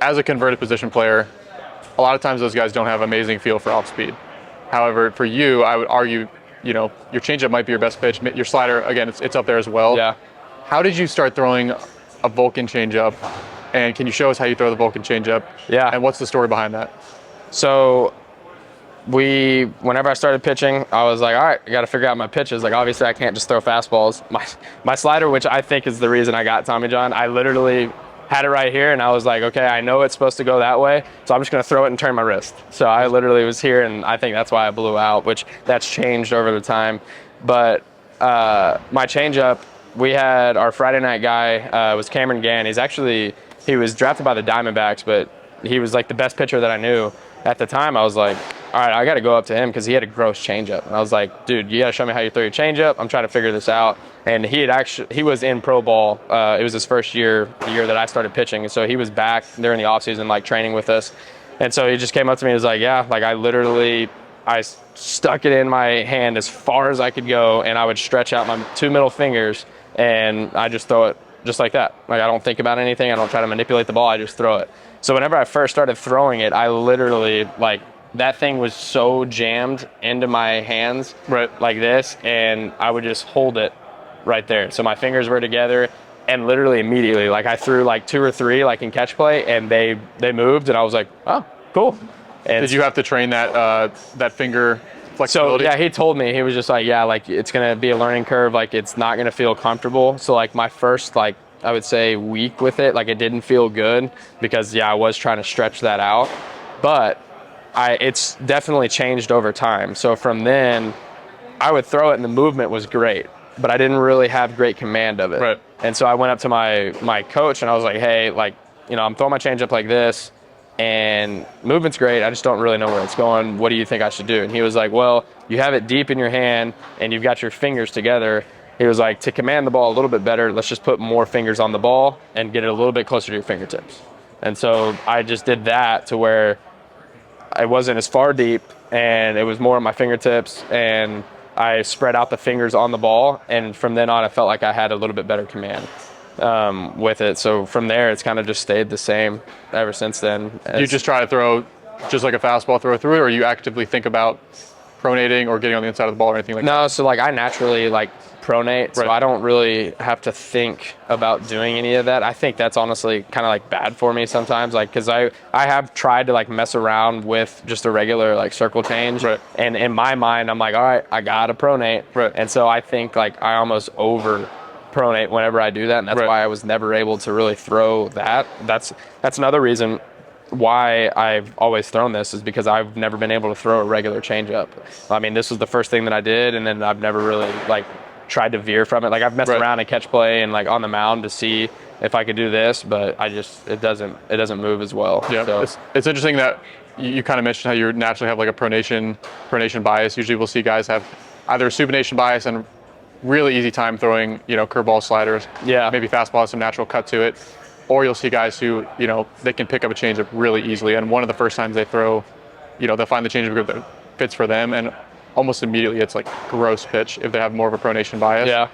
As a converted position player, a lot of times those guys don't have amazing feel for off speed. However, for you, I would argue, your changeup might be your best pitch. Your slider, again, it's up there as well. Yeah. How did you start throwing a Vulcan changeup? And can you show us how you throw the Vulcan changeup? Yeah. And what's the story behind that? So whenever I started pitching, I was like, all right, I got to figure out my pitches. Like, obviously, I can't just throw fastballs. My slider, which I think is the reason I got Tommy John, I literally had it right here, and I was like, okay, I know it's supposed to go that way, so I'm just going to throw it and turn my wrist. So I literally was here, and I think that's why I blew out, which that's changed over the time. But my changeup, we had our Friday night guy was Cameron Gann. He was drafted by the Diamondbacks, but he was like the best pitcher that I knew. At the time, I was like, all right, I got to go up to him because he had a gross changeup. And I was like, dude, you got to show me how you throw your changeup. I'm trying to figure this out. And he was in pro ball. It was his first year, the year that I started pitching. And so he was back during the offseason, like training with us. And so he just came up to me and was like, yeah, like I stuck it in my hand as far as I could go. And I would stretch out my two middle fingers and I just throw it just like that. Like, I don't think about anything. I don't try to manipulate the ball. I just throw it. So whenever I first started throwing it, I literally, like, that thing was so jammed into my hands, right, like this, and I would just hold it right there. So my fingers were together, and literally immediately, like, I threw like 2 or 3, like, in catch play, and they moved, and I was like, oh, cool. And did you have to train that finger flexibility? So yeah, he told me, he was just like, yeah, like, it's gonna be a learning curve, like, it's not gonna feel comfortable. So like my first, like, I would say week with it, like, it didn't feel good because, yeah, I was trying to stretch that out, but it's definitely changed over time. So from then, I would throw it and the movement was great, but I didn't really have great command of it. Right. And so I went up to my coach and I was like, hey, like, I'm throwing my changeup like this and movement's great. I just don't really know where it's going. What do you think I should do? And he was like, well, you have it deep in your hand and you've got your fingers together. He was like, to command the ball a little bit better, let's just put more fingers on the ball and get it a little bit closer to your fingertips. And so I just did that to where it wasn't as far deep and it was more at my fingertips, and I spread out the fingers on the ball. And from then on, I felt like I had a little bit better command with it. So from there, it's kind of just stayed the same ever since then. You just try to throw just like a fastball, throw through it, or you actively think about pronating or getting on the inside of the ball or anything like that? No, so like I naturally like pronate, so I don't really have to think about doing any of that. I think that's honestly kind of like bad for me sometimes, like, because I have tried to like mess around with just a regular like circle change, right, and in my mind I'm like, all right, I gotta pronate, right, and so I think like I almost over pronate whenever I do that, and that's why I was never able to really throw that. That's another reason why I've always thrown this, is because I've never been able to throw a regular changeup. I mean, this was the first thing that I did, and then I've never really like tried to veer from it. Like, I've messed around and catch play and like on the mound to see if I could do this, but it doesn't move as well. Yeah, so. It's interesting that you kind of mentioned how you naturally have like a pronation bias. Usually we'll see guys have either a supination bias and really easy time throwing, curveball, sliders, maybe fastball has some natural cut to it. Or you'll see guys who, they can pick up a changeup really easily. And one of the first times they throw, they'll find the changeup that fits for them. And almost immediately it's like gross pitch if they have more of a pronation bias. Yeah.